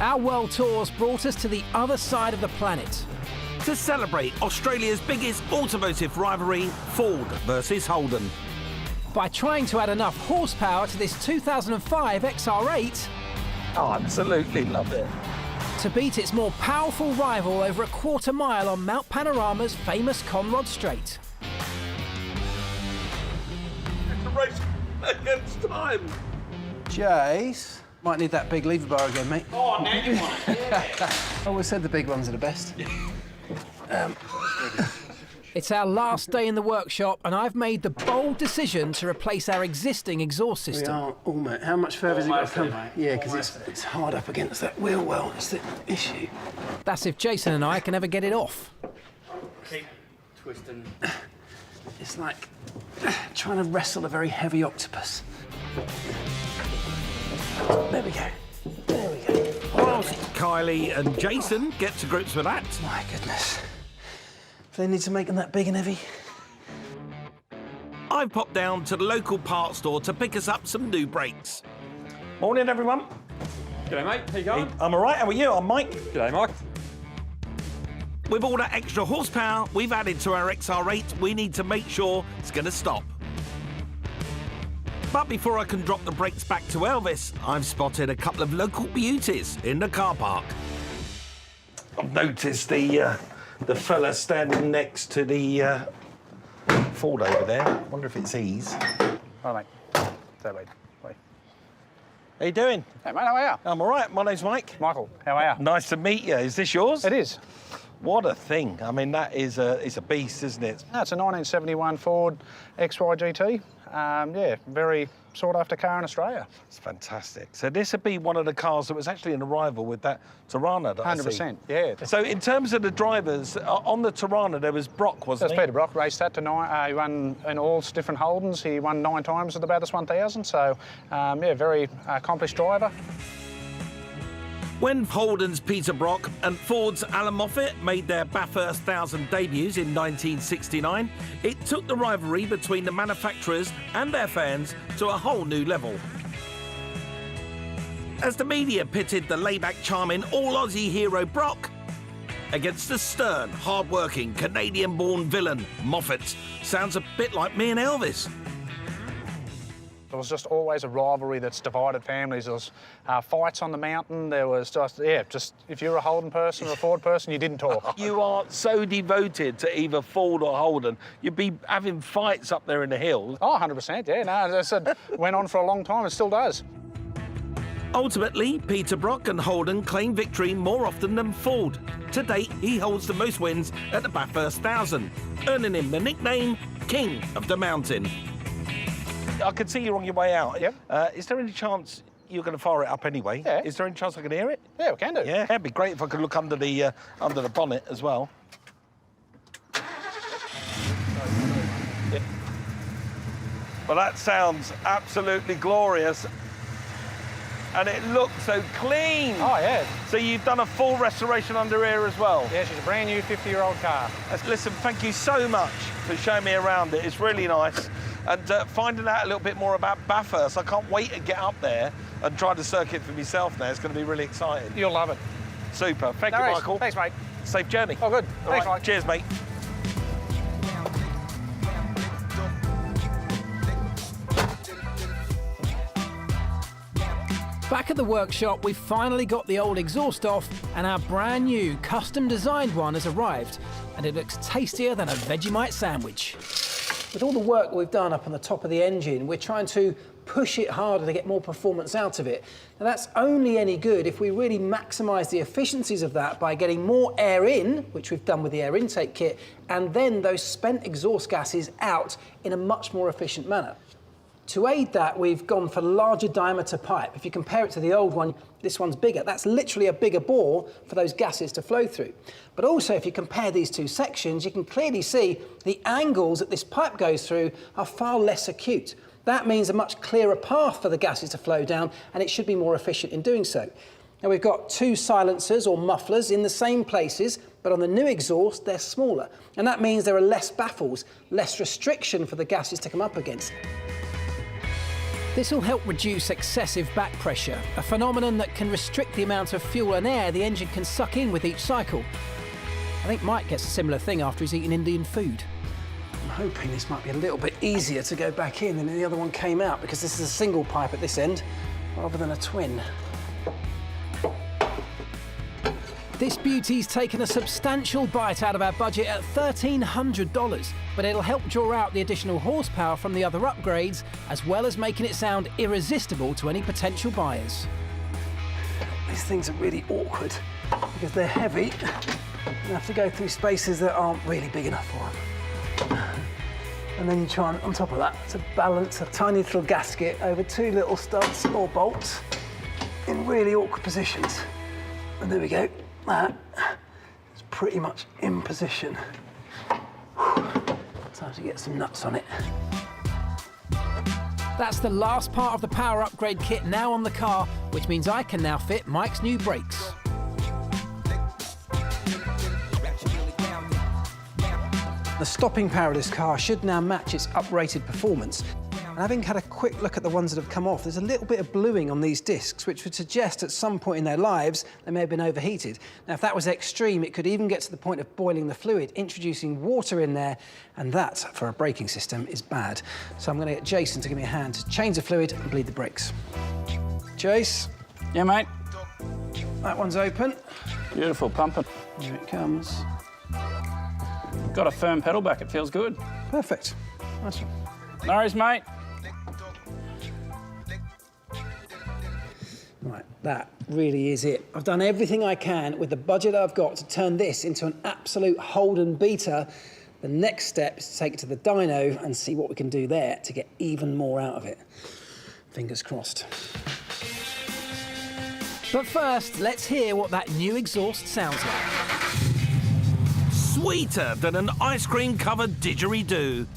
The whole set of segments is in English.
Our world tours brought us to the other side of the planet. To celebrate Australia's biggest automotive rivalry, Ford versus Holden. By trying to add enough horsepower to this 2005 XR8... Oh, absolutely love it. ...to beat its more powerful rival over a quarter mile on Mount Panorama's famous Conrod Straight. It's a race against time. Jace, might need that big lever bar again, mate. Oh, now you want it, yeah. Always said the big ones are the best. It's our last day in the workshop, and I've made the bold decision to replace our existing exhaust We system. are almost. How much further has it got to come? Mate. Yeah, because it's hard up against that wheel well. That's the issue. That's if Jason and I can ever get it off. Keep twisting. It's like trying to wrestle a very heavy octopus. There we go. There we go. Whilst Kylie and Jason get to grips with that. My goodness. Do they need to make them that big and heavy? I've popped down to the local parts store to pick us up some new brakes. Morning, everyone. G'day, mate. How you going? I'm all right. How are you? I'm Mike. G'day, Mike. With all that extra horsepower we've added to our XR8, we need to make sure it's going to stop. But before I can drop the brakes back to Elvis, I've spotted a couple of local beauties in the car park. I've noticed the fella standing next to the Ford over there. I wonder if it's ease. All right, mate. So, wait. How you doing? Hey, mate, how are you? I'm all right. My name's Mike. Michael, how are you? Nice to meet you. Is this yours? It is. What a thing. I mean, that is it's a beast, isn't it? No, it's a 1971 Ford XY GT. Yeah, very sought-after car in Australia. It's fantastic. So this would be one of the cars that was actually in a rival with that Tirana that 100%, yeah. So in terms of the drivers, on the Tirana there was Brock, wasn't That's he? Peter Brock, raced that to nine. He won in all different Holdens. He won 9 times at the Bathurst 1000, so yeah, very accomplished driver. When Holden's Peter Brock and Ford's Alan Moffat made their Bathurst 1000 debuts in 1969, it took the rivalry between the manufacturers and their fans to a whole new level. As the media pitted the laid-back, charming, all-Aussie hero Brock against the stern, hard-working, Canadian-born villain Moffat, sounds a bit like me and Elvis. There was just always a rivalry that's divided families. There was fights on the mountain. There was just, yeah, just if you're a Holden person or a Ford person, you didn't talk. You are so devoted to either Ford or Holden, you'd be having fights up there in the hills. Oh, 100%, yeah. No, as I said, went on for a long time. It still does. Ultimately, Peter Brock and Holden claim victory more often than Ford. To date, he holds the most wins at the Bathurst 1000, earning him the nickname King of the Mountain. I can see you're on your way out. Yep. Is there any chance you're going to fire it up anyway? Yeah. Is there any chance I can hear it? Yeah, we can do. Yeah, it'd be great if I could look under the bonnet as well. Yeah. Well, that sounds absolutely glorious. And it looks so clean. Oh, yeah. So you've done a full restoration under here as well? Yeah, she's a brand new 50-year-old car. Listen, thank you so much for showing me around it. It's really nice. And finding out a little bit more about Bathurst. I can't wait to get up there and try the circuit for myself now. It's going to be really exciting. You'll love it. Super. Thank No you, worries. Michael. Thanks, mate. Safe journey. Oh, good. All Thanks, right. Mike. Cheers, mate. Back at the workshop, we've finally got the old exhaust off and our brand new custom-designed one has arrived, and it looks tastier than a Vegemite sandwich. With all the work we've done up on the top of the engine, we're trying to push it harder to get more performance out of it. Now that's only any good if we really maximise the efficiencies of that by getting more air in, which we've done with the air intake kit, and then those spent exhaust gases out in a much more efficient manner. To aid that, we've gone for larger diameter pipe. If you compare it to the old one, this one's bigger. That's literally a bigger bore for those gases to flow through. But also, if you compare these two sections, you can clearly see the angles that this pipe goes through are far less acute. That means a much clearer path for the gases to flow down, and it should be more efficient in doing so. Now, we've got 2 silencers or mufflers in the same places, but on the new exhaust, they're smaller. And that means there are less baffles, less restriction for the gases to come up against. This will help reduce excessive back pressure, a phenomenon that can restrict the amount of fuel and air the engine can suck in with each cycle. I think Mike gets a similar thing after he's eaten Indian food. I'm hoping this might be a little bit easier to go back in than the other one came out, because this is a single pipe at this end rather than a twin. This beauty's taken a substantial bite out of our budget at $1,300, but it'll help draw out the additional horsepower from the other upgrades, as well as making it sound irresistible to any potential buyers. These things are really awkward because they're heavy. You have to go through spaces that aren't really big enough for them. And then you try and, on top of that, to balance a tiny little gasket over two little studs or bolts in really awkward positions. And there we go. That is pretty much in position. Time to get some nuts on it. That's the last part of the power upgrade kit now on the car, which means I can now fit Mike's new brakes. The stopping power of this car should now match its uprated performance. And having had a quick look at the ones that have come off, there's a little bit of bluing on these discs, which would suggest at some point in their lives they may have been overheated. Now, if that was extreme, it could even get to the point of boiling the fluid, introducing water in there, and that, for a braking system, is bad. So I'm going to get Jason to give me a hand to change the fluid and bleed the brakes. Jace? Yeah, mate. That one's open. Beautiful, pumping. Here it comes. Got a firm pedal back, it feels good. Perfect. Nice one. No worries, mate. Right, that really is it. I've done everything I can with the budget I've got to turn this into an absolute Holden beater. The next step is to take it to the dyno and see what we can do there to get even more out of it. Fingers crossed. But first, let's hear what that new exhaust sounds like. Sweeter than an ice cream covered didgeridoo.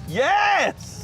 Yes!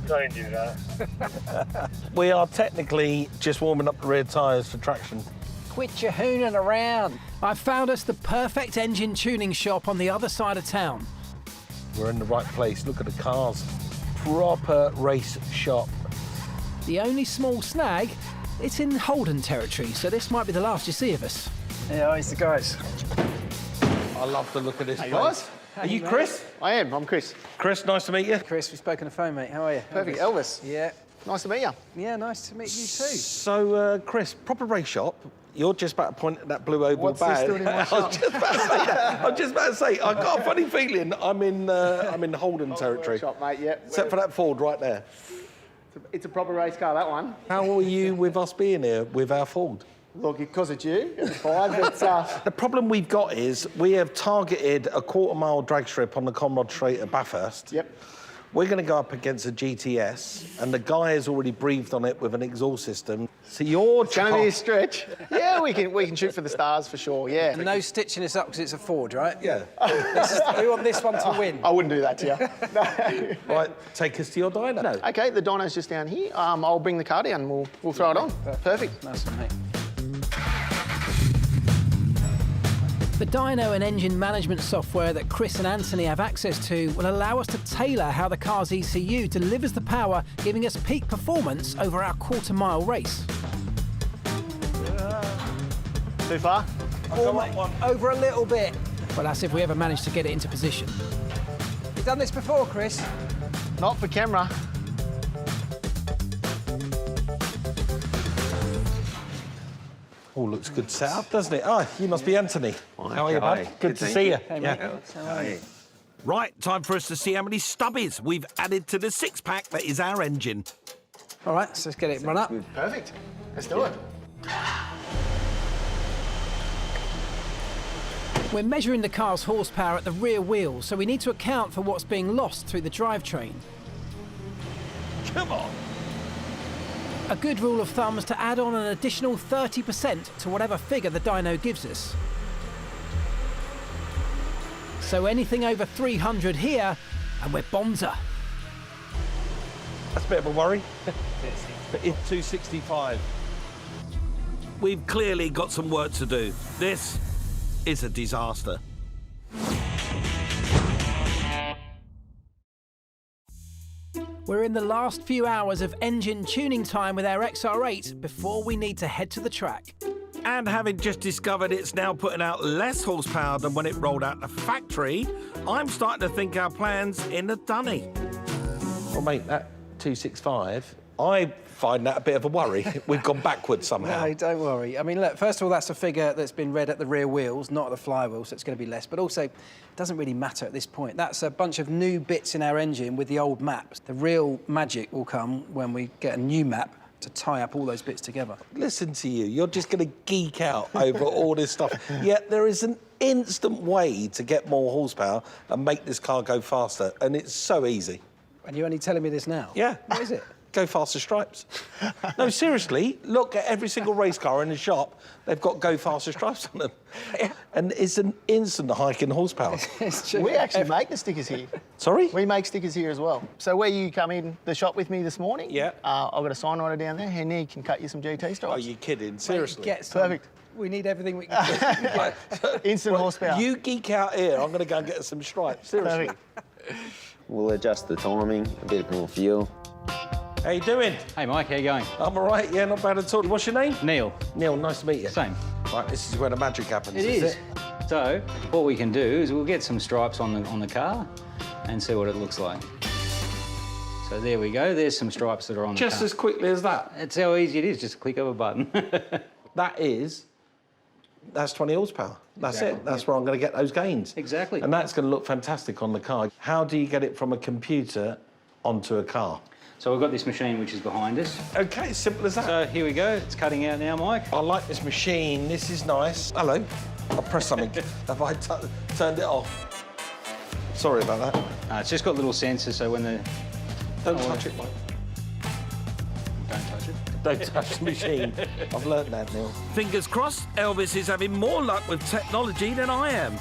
Don't do that. We are technically just warming up the rear tyres for traction. Quit your hooning around. I've found us the perfect engine tuning shop on the other side of town. We're in the right place. Look at the cars. Proper race shop. The only small snag, it's in Holden territory, so this might be the last you see of us. Yeah, it's the guys. I love the look of this Hey place. guys. Are you Chris? I am. I'm Chris. Chris, nice to meet you. Chris, we've spoken on the phone, mate. How are you? Perfect. Elvis. Yeah. Nice to meet you. Yeah, nice to meet you too. So, Chris, proper race shop. You're just about to point at that blue oval What's this bag. doing in my I shop? was just about to say that. I was just about to say, I've got a funny feeling I'm in Holden territory. Shop, mate. Yeah. Except for that Ford right there. It's a proper race car, that one. How are you with us being here with our Ford? Look, because it's you, it's fine. But The problem we've got is we have targeted a quarter-mile drag strip on the Conrod Straight at Bathurst. yep. We're going to go up against a GTS, and the guy has already breathed on it with an exhaust system. So you're It's going to be a stretch. Yeah, we can shoot for the stars for sure. Yeah. No stitching this up because it's a Ford, right? Yeah. We want this one to win. I wouldn't do that to you. No. Right, take us to your dyno. Okay, the dyno's just down here. I'll bring the car down and we'll throw it on. Perfect. Nice one, mate. The dyno and engine management software that Chris and Anthony have access to will allow us to tailor how the car's ECU delivers the power, giving us peak performance over our quarter-mile race. Too far? Over a little bit. Well, that's if we ever manage to get it into position. You've done this before, Chris? Not for camera. Oh, looks good set up, doesn't it? Oh, you must be Anthony. How are you, bud? Good to see you. Right, time for us to see how many stubbies we've added to the six-pack that is our engine. All right, so let's get it run up. Perfect. Let's do it. We're measuring the car's horsepower at the rear wheel, so we need to account for what's being lost through the drivetrain. Come on. A good rule of thumb is to add on an additional 30% to whatever figure the dyno gives us. So anything over 300 here, and we're bonza. That's a bit of a worry. It's 265. We've clearly got some work to do. This is a disaster. We're in the last few hours of engine tuning time with our XR8 before we need to head to the track. And having just discovered it's now putting out less horsepower than when it rolled out the factory, I'm starting to think our plan's in the dunny. Well, mate, that 265, I find that a bit of a worry. We've gone backwards somehow. No, don't worry. I mean, look, first of all, that's a figure that's been read at the rear wheels, not at the flywheel, so it's going to be less. But also, it doesn't really matter at this point. That's a bunch of new bits in our engine with the old maps. The real magic will come when we get a new map to tie up all those bits together. Listen to you. You're just going to geek out over all this stuff. Yet there is an instant way to get more horsepower and make this car go faster, and it's so easy. And you're only telling me this now? Yeah. What is it? Go faster stripes. No, seriously, look at every single race car in the shop. They've got go faster stripes on them. And it's an instant hike in horsepower. It's true. We actually make the stickers here. Sorry? We make stickers here as well. So where you come in the shop with me this morning, Yeah. I've got a sign writer down there, and he can cut you some GT stripes. Are you kidding? Seriously? Get some. Perfect. We need everything we can get. Instant horsepower. You geek out here, I'm going to go and get some stripes. Seriously. Perfect. We'll adjust the timing, a bit more fuel. How you doing? Hey, Mike, how you going? I'm all right, yeah, not bad at all. What's your name? Neil. Neil, nice to meet you. Same. Right, this is where the magic happens. It is. So, what we can do is we'll get some stripes on the car and see what it looks like. So there we go. There's some stripes that are on the car. Just as quickly as that. That's how easy it is, just a click of a button. That's 20 horsepower. That's it. That's where I'm going to get those gains. Exactly. And that's going to look fantastic on the car. How do you get it from a computer onto a car? So we've got this machine which is behind us. OK, simple as that. So here we go. It's cutting out now, Mike. I like this machine. This is nice. Hello. I pressed something. Have I turned it off? Sorry about that. It's just got little sensors, so when the... Don't touch it, Mike. Don't touch it. Don't touch the machine. I've learnt that, Neil. Fingers crossed, Elvis is having more luck with technology than I am.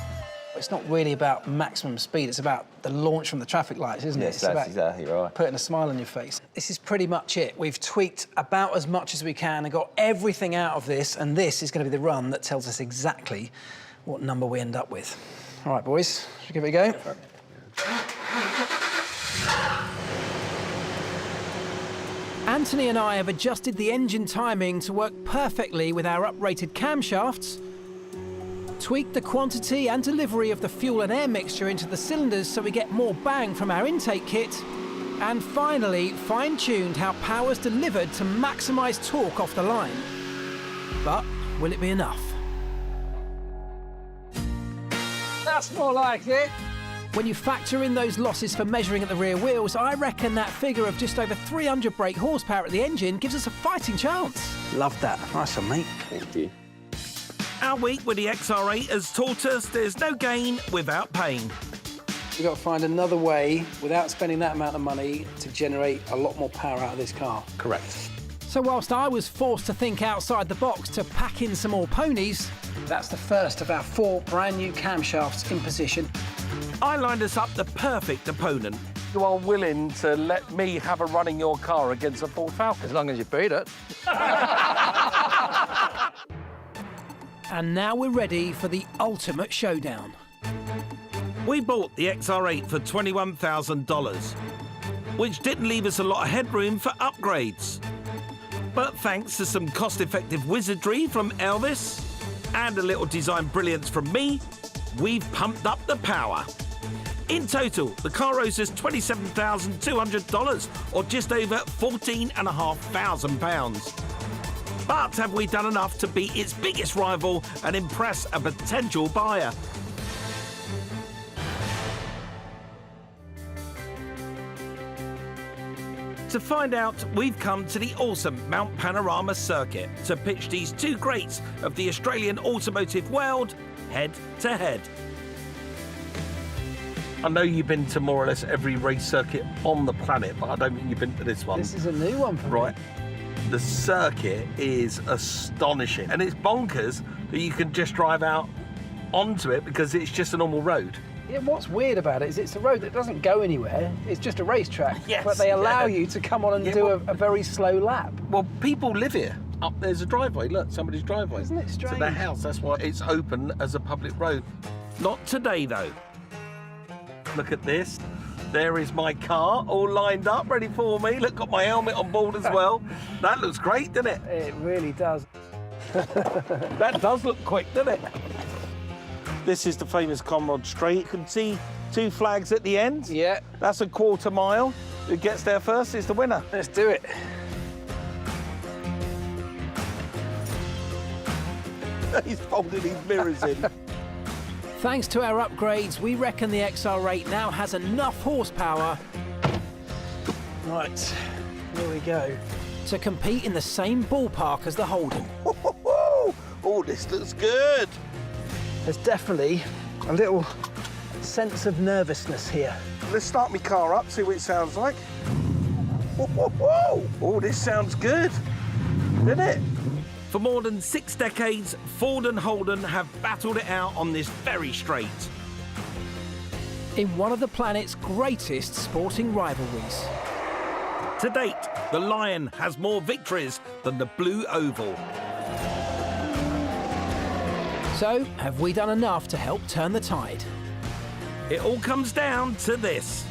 It's not really about maximum speed, it's about the launch from the traffic lights, isn't it? Yes, It's that's about exactly right. putting a smile on your face. This is pretty much it. We've tweaked about as much as we can and got everything out of this, and this is going to be the run that tells us exactly what number we end up with. All right, boys, should we give it a go? Anthony and I have adjusted the engine timing to work perfectly with our uprated camshafts, tweaked the quantity and delivery of the fuel and air mixture into the cylinders so we get more bang from our intake kit, and finally fine-tuned how power's delivered to maximise torque off the line. But will it be enough? That's more like it. When you factor in those losses for measuring at the rear wheels, I reckon that figure of just over 300 brake horsepower at the engine gives us a fighting chance. Love that. Nice one, mate. Thank you. Our week with the XR8 has taught us there's no gain without pain. We've got to find another way, without spending that amount of money, to generate a lot more power out of this car. Correct. So whilst I was forced to think outside the box to pack in some more ponies, That's the first of our 4 brand new camshafts in position. I lined us up the perfect opponent. You are willing to let me have a run in your car against a Ford Falcon? As long as you beat it. and now we're ready for the ultimate showdown. We bought the XR8 for $21,000, which didn't leave us a lot of headroom for upgrades. But thanks to some cost-effective wizardry from Elvis and a little design brilliance from me, we've pumped up the power. In total, the car owes us $27,200, or just over £14,500. But have we done enough to beat its biggest rival and impress a potential buyer? To find out, we've come to the awesome Mount Panorama circuit to pitch these two greats of the Australian automotive world head to head. I know you've been to more or less every race circuit on the planet, but I don't think you've been to this one. This is a new one for me. Right. The circuit is astonishing, and it's bonkers that you can just drive out onto it because it's just a normal road. Yeah, what's weird about it is it's a road that doesn't go anywhere. It's just a racetrack. Yes, but they allow yeah. you to come on and Yeah, do well- a very slow lap. Well, people live here. Up there's a driveway. Look, somebody's driveway. Isn't it To strange? their house. That's why it's open as a public road. Not today, though. Look at this. There is my car all lined up, ready for me. Look, got my helmet on board as well. That looks great, doesn't it? It really does. That does look quick, doesn't it? This is the famous Conrod Straight. You can see 2 flags at the end. Yeah. That's a quarter mile. Who gets there first is the winner. Let's do it. He's folded his mirrors in. Thanks to our upgrades, we reckon the XR8 now has enough horsepower Right, here we go. to compete in the same ballpark as the Holden. Oh, this looks good. There's definitely a little sense of nervousness here. Let's start my car up, see what it sounds like. Oh, this sounds good, doesn't it? For more than 6 decades, Ford and Holden have battled it out on this very straight. In one of the planet's greatest sporting rivalries. To date, the Lion has more victories than the Blue Oval. So, have we done enough to help turn the tide? It all comes down to this.